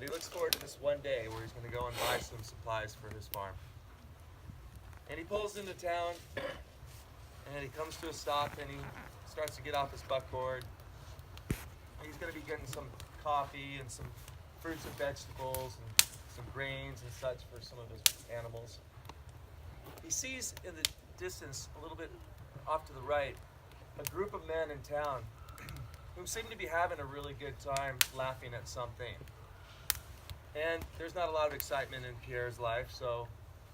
But he looks forward to this one day where he's going to go and buy some supplies for his farm. And he pulls into town, and he comes to a stop, and he starts to get off his buckboard. And he's going to be getting some coffee and some fruits and vegetables and some grains and such for some of his animals. He sees in the distance, a little bit off to the right, a group of men in town who seem to be having a really good time laughing at something. And there's not a lot of excitement in Pierre's life, so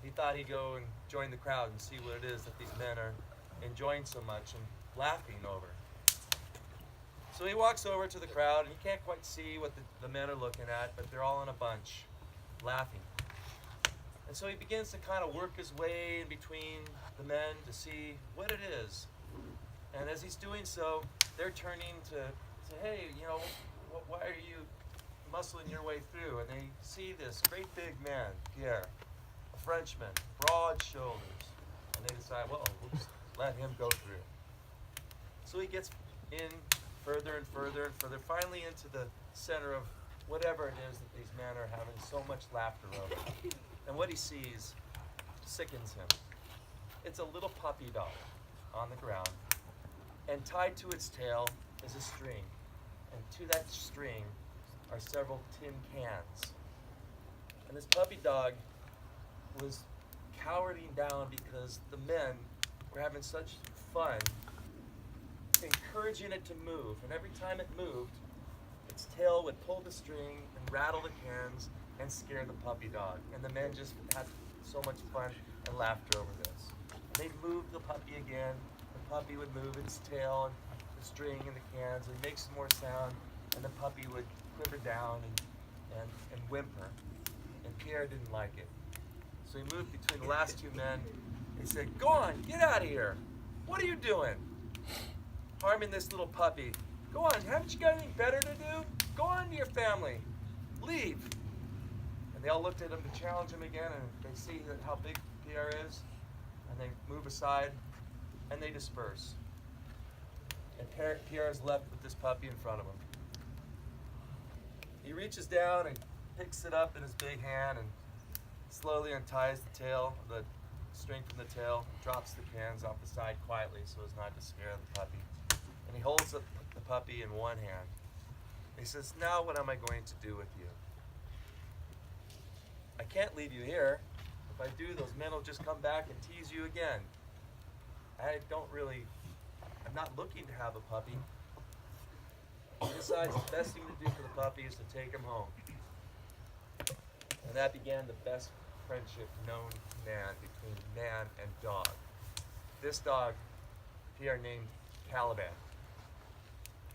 he thought he'd go and join the crowd and see what it is that these men are enjoying so much and laughing over. So he walks over to the crowd, and he can't quite see what the men are looking at, but they're all in a bunch, laughing. And so he begins to kind of work his way in between the men to see what it is. And as he's doing so, they're turning to say, hey, you know, why are you muscling your way through? And they see this great big man, Pierre, a Frenchman, broad shoulders. And they decide, well, we'll just let him go through. So he gets in further and further and further, finally into the center of whatever it is that these men are having so much laughter over. And what he sees sickens him. It's a little puppy dog on the ground, and tied to its tail is a string. And to that string are several tin cans. And this puppy dog was cowering down because the men were having such fun encouraging it to move. And every time it moved, its tail would pull the string and rattle the cans and scare the puppy dog. And the men just had so much fun and laughter over this. They'd move the puppy again. The puppy would move its tail and the string and the cans and make some more sound. And the puppy would quiver down and whimper. And Pierre didn't like it. So he moved between the last two men and he said, go on, get out of here. What are you doing? Harming this little puppy. Go on, haven't you got anything better to do? Go on to your family. Leave. And they all looked at him to challenge him again, and they see how big Pierre is, and they move aside, and they disperse. And Pierre is left with this puppy in front of him. He reaches down and picks it up in his big hand and slowly unties the tail, the string from the tail, drops the cans off the side quietly so as not to scare the puppy. And he holds the puppy in one hand. He says, now what am I going to do with you? I can't leave you here. If I do, those men will just come back and tease you again. I'm not looking to have a puppy. He decides the best thing to do for the puppy is to take him home. And that began the best friendship known to man between man and dog. This dog, Pierre named CALIBAN.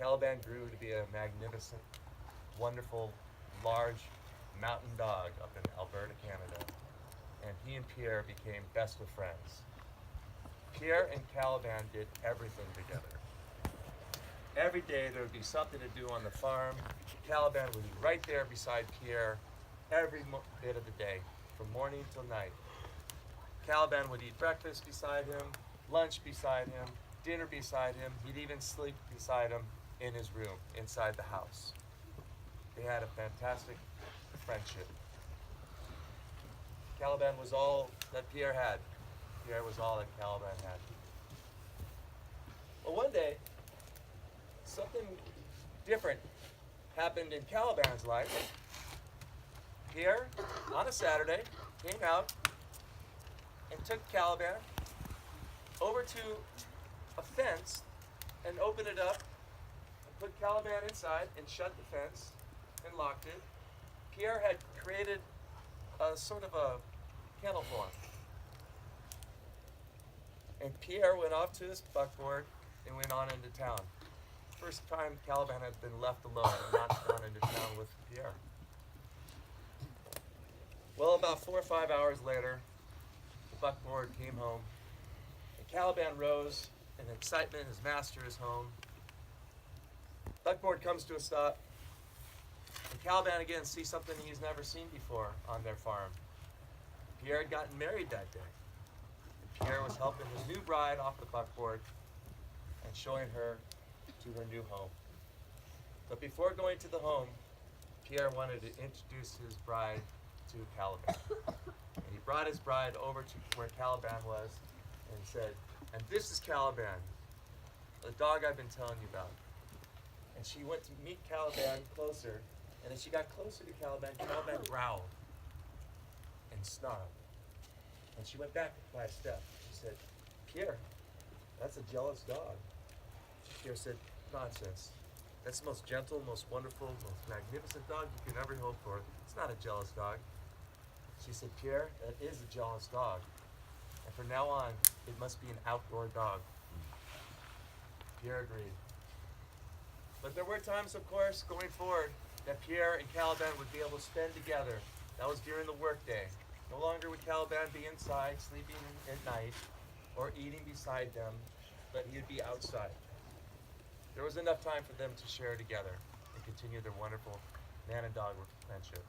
CALIBAN grew to be a magnificent, wonderful, large mountain dog up in Alberta, Canada. And he and Pierre became best of friends. Pierre and CALIBAN did everything together. Every day there would be something to do on the farm. CALIBAN would be right there beside Pierre every bit of the day, from morning till night. CALIBAN would eat breakfast beside him, lunch beside him, dinner beside him. He'd even sleep beside him in his room, inside the house. They had a fantastic friendship. CALIBAN was all that Pierre had. Pierre was all that CALIBAN had. Well, one day, something different happened in CALIBAN's life. Pierre, on a Saturday, came out and took CALIBAN over to a fence and opened it up and put CALIBAN inside and shut the fence and locked it. Pierre had created a sort of a kennel for him. And Pierre went off to his buckboard and went on into town. First time CALIBAN had been left alone and not gone into town with Pierre. Well, about 4 or 5 hours later, the buckboard came home. And CALIBAN rose in excitement. His master is home. Buckboard comes to a stop. And CALIBAN again sees something he's never seen before on their farm. Pierre had gotten married that day. And Pierre was helping his new bride off the buckboard and showing her to her new home. But before going to the home, Pierre wanted to introduce his bride to Caliban. And he brought his bride over to where Caliban was and said, "And this is Caliban, the dog I've been telling you about." And she went to meet Caliban closer, and as she got closer to Caliban, Caliban growled and snarled. And she went back by a step. She said, "Pierre, that's a jealous dog." Pierre said, "Nonsense. That's the most gentle, most wonderful, most magnificent dog you can ever hope for. It's not a jealous dog." She said, "Pierre, that is a jealous dog. And from now on, it must be an outdoor dog." Pierre agreed. But there were times, of course, going forward, that Pierre and Caliban would be able to spend together. That was during the workday. No longer would Caliban be inside, sleeping at night, or eating beside them, but he would be outside. There was enough time for them to share together and continue their wonderful man and dog friendship.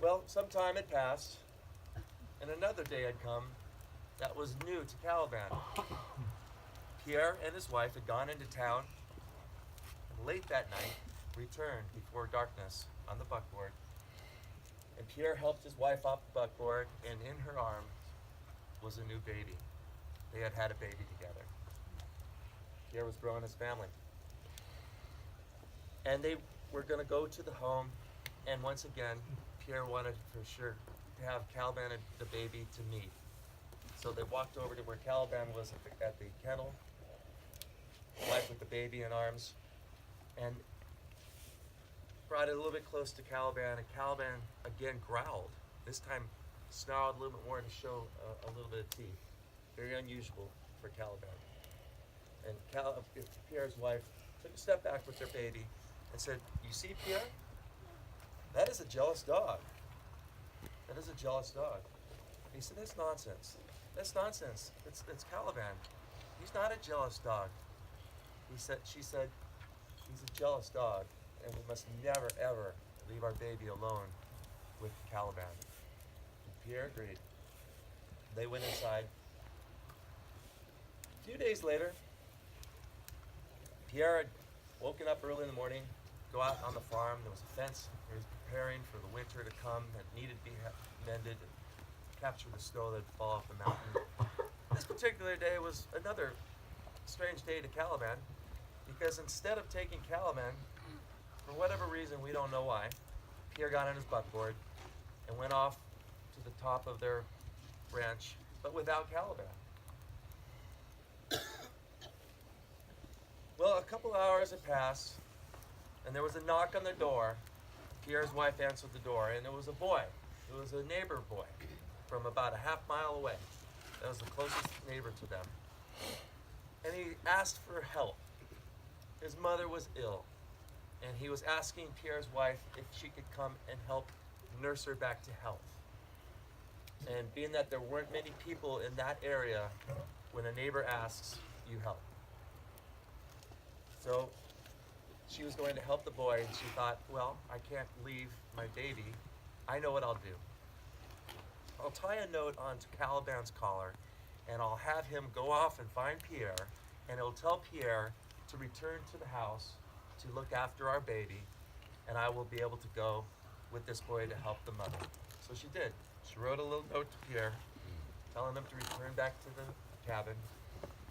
Well, some time had passed, and another day had come that was new to Caliban. Pierre and his wife had gone into town, and late that night returned before darkness on the buckboard. And Pierre helped his wife off the buckboard, and in her arms was a new baby. They had had a baby together. Pierre was growing his family. And they were going to go to the home, and once again, Pierre wanted for sure to have Caliban and the baby to meet. So they walked over to where Caliban was at the kennel, wife with the baby in arms, and brought it a little bit close to Caliban, and Caliban again growled. This time snarled a little bit more to show a little bit of teeth. Very unusual for Caliban. And Pierre's wife took a step back with their baby and said, "You see, Pierre? That is a jealous dog. That is a jealous dog." And he said, "That's nonsense. That's nonsense. It's Caliban. He's not a jealous dog." She said, "He's a jealous dog, and we must never, ever leave our baby alone with Caliban." And Pierre agreed. They went inside. A few days later, Pierre had woken up early in the morning, go out on the farm. There was a fence. He was preparing for the winter to come that needed to be mended and capture the snow that would fall off the mountain. This particular day was another strange day to Caliban, because instead of taking Caliban, for whatever reason, we don't know why, Pierre got on his buckboard and went off to the top of their ranch, but without Caliban. Well, a couple hours had passed, and there was a knock on the door. Pierre's wife answered the door, and it was a boy. It was a neighbor boy from about a half mile away. That was the closest neighbor to them. And he asked for help. His mother was ill, and he was asking Pierre's wife if she could come and help nurse her back to health. And being that there weren't many people in that area, when a neighbor asks, you help. So she was going to help the boy, and she thought, well, I can't leave my baby. I know what I'll do. I'll tie a note onto Caliban's collar, and I'll have him go off and find Pierre, and it'll tell Pierre to return to the house to look after our baby, and I will be able to go with this boy to help the mother. So she did. She wrote a little note to Pierre, telling him to return back to the cabin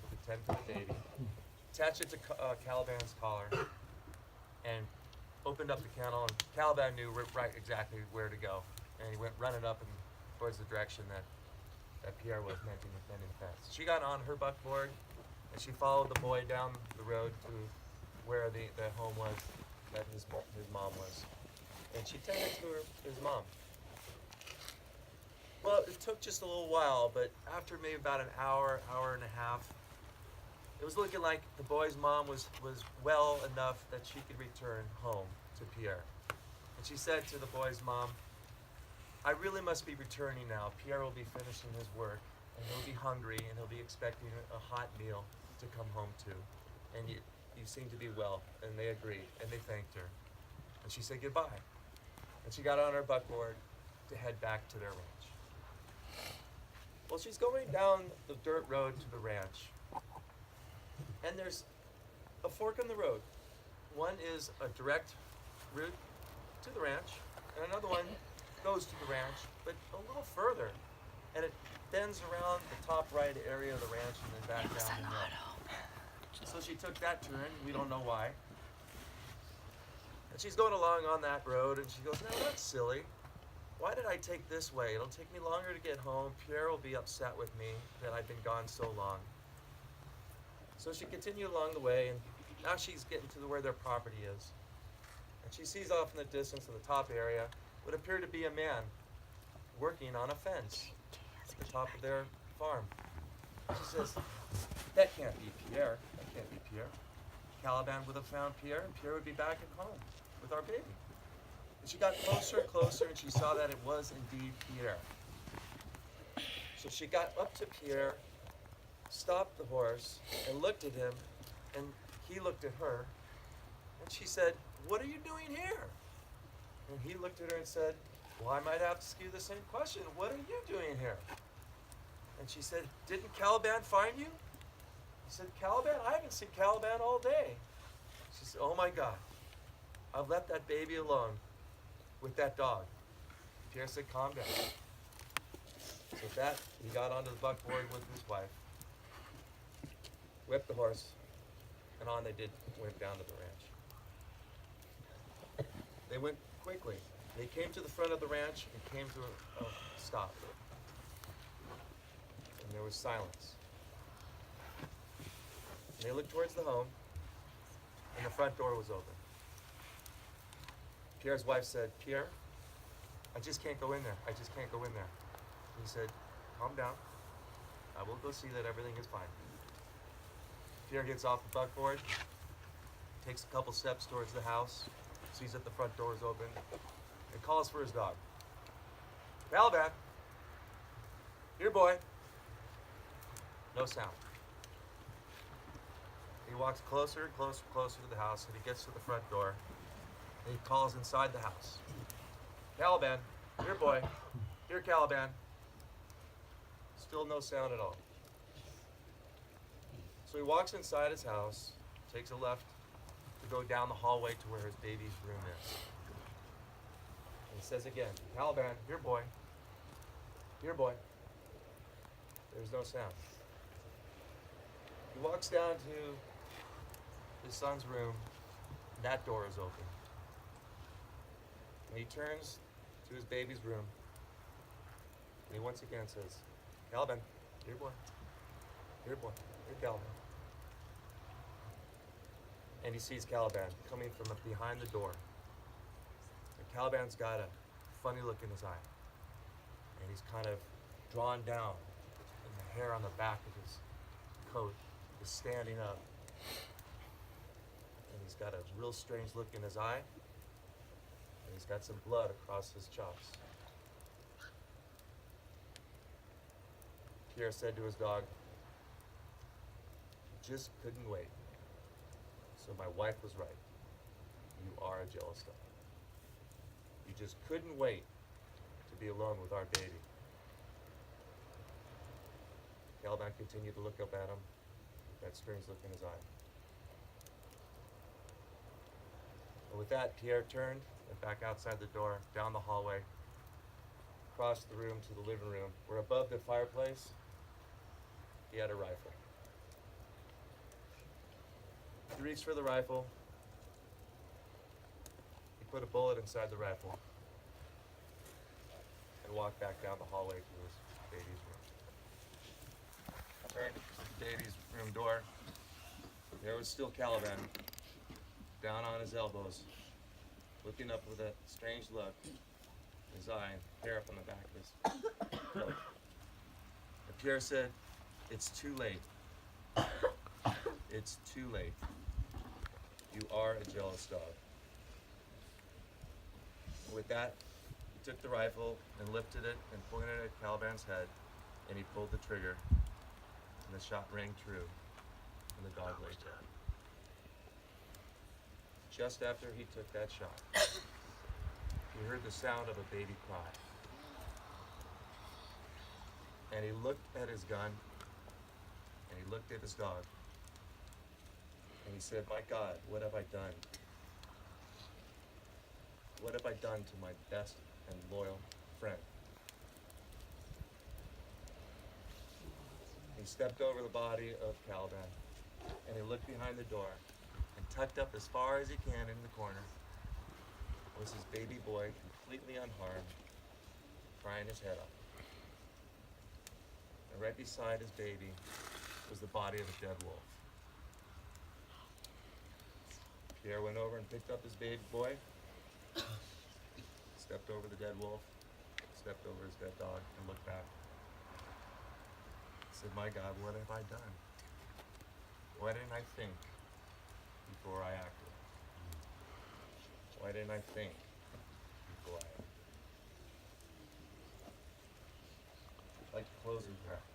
to tend to the baby, attached it to Caliban's collar, and opened up the kennel, and Caliban knew right exactly where to go, and he went running up and towards the direction that Pierre was mending the fence. She got on her buckboard, and she followed the boy down the road to where the home was that his mom was, and she tended to his mom. Well, it took just a little while, but after maybe about an hour and a half, it was looking like the boy's mom was well enough that she could return home to Pierre. And she said to the boy's mom, I really must be returning now. Pierre will be finishing his work, and he'll be hungry, and he'll be expecting a hot meal to come home to. And you seem to be well. And they agreed, and they thanked her. And she said goodbye. And she got on her buckboard to head back to their ranch. Well, she's going down the dirt road to the ranch. And there's a fork in the road. One is a direct route to the ranch, and another one goes to the ranch, but a little further, and it bends around the top right area of the ranch and then back down the hill. So she took that turn, we don't know why. And she's going along on that road, and she goes, "No, that's silly. Why did I take this way? It'll take me longer to get home. Pierre will be upset with me that I've been gone so long." So she continued along the way, and now she's getting to where their property is. And she sees off in the distance in the top area what appeared to be a man working on a fence at the top of their farm. She says, "That can't be Pierre. That can't be Pierre. Caliban would have found Pierre, and Pierre would be back at home with our baby." And she got closer and closer, and she saw that it was indeed Pierre. So she got up to Pierre, stopped the horse, and looked at him, and he looked at her, and she said, "What are you doing here?" And he looked at her and said, "Well, I might ask you the same question. What are you doing here?" And she said, "Didn't Caliban find you?" He said, "Caliban? I haven't seen Caliban all day." She said, "Oh my God, I've left that baby alone with that dog." Pierre said, "Calm down." So with that, he got onto the buckboard with his wife, whipped the horse, and on they went down to the ranch. They went quickly. They came to the front of the ranch and came to a stop. And there was silence. And they looked towards the home, and the front door was open. Pierre's wife said, "Pierre, I just can't go in there. I just can't go in there." He said, "Calm down. I will go see that everything is fine." Pierre gets off the buckboard, takes a couple steps towards the house, sees that the front door is open, and calls for his dog. "Caliban, here, boy." No sound. He walks closer and closer and closer to the house, and he gets to the front door, and he calls inside the house. "Caliban, here, boy. Here, Caliban." Still no sound at all. So he walks inside his house, takes a left to go down the hallway to where his baby's room is. And he says again, "Caliban, here, boy. Here, boy." There's no sound. He walks down to his son's room, and that door is open. And he turns to his baby's room, and he once again says, "Caliban, here, boy. Here, boy. Here, Caliban." And he sees Caliban coming from behind the door. And Caliban's got a funny look in his eye. And he's kind of drawn down, and the hair on the back of his coat is standing up. And he's got a real strange look in his eye. And he's got some blood across his chops. Pierre said to his dog, "Just couldn't wait. So my wife was right. You are a jealous dog. You just couldn't wait to be alone with our baby." Caliban continued to look up at him with that strange look in his eye. And with that, Pierre turned, went back outside the door, down the hallway, across the room to the living room, where above the fireplace, he had a rifle. He reached for the rifle. He put a bullet inside the rifle and walked back down the hallway to his baby's room. Turned to the baby's room door. There was still Caliban, down on his elbows, looking up with a strange look in his eye, hair up on the back of his coat. And Pierre said, "It's too late. It's too late. You are a jealous dog." With that, he took the rifle and lifted it and pointed it at Caliban's head, and he pulled the trigger, and the shot rang true, and the dog lay dead. Just after he took that shot, he heard the sound of a baby cry. And he looked at his gun, and he looked at his dog, and he said, "My God, what have I done?" What have I done to my best and loyal friend? He stepped over the body of Caliban, and he looked behind the door, and tucked up as far as he can in the corner was his baby boy, completely unharmed, crying his head off. And right beside his baby was the body of a dead wolf. Pierre went over and picked up his baby boy, stepped over the dead wolf, stepped over his dead dog, and looked back. He said, "My God, what have I done? Why didn't I think before I acted? Why didn't I think before I acted?" I'd like to close in prayer.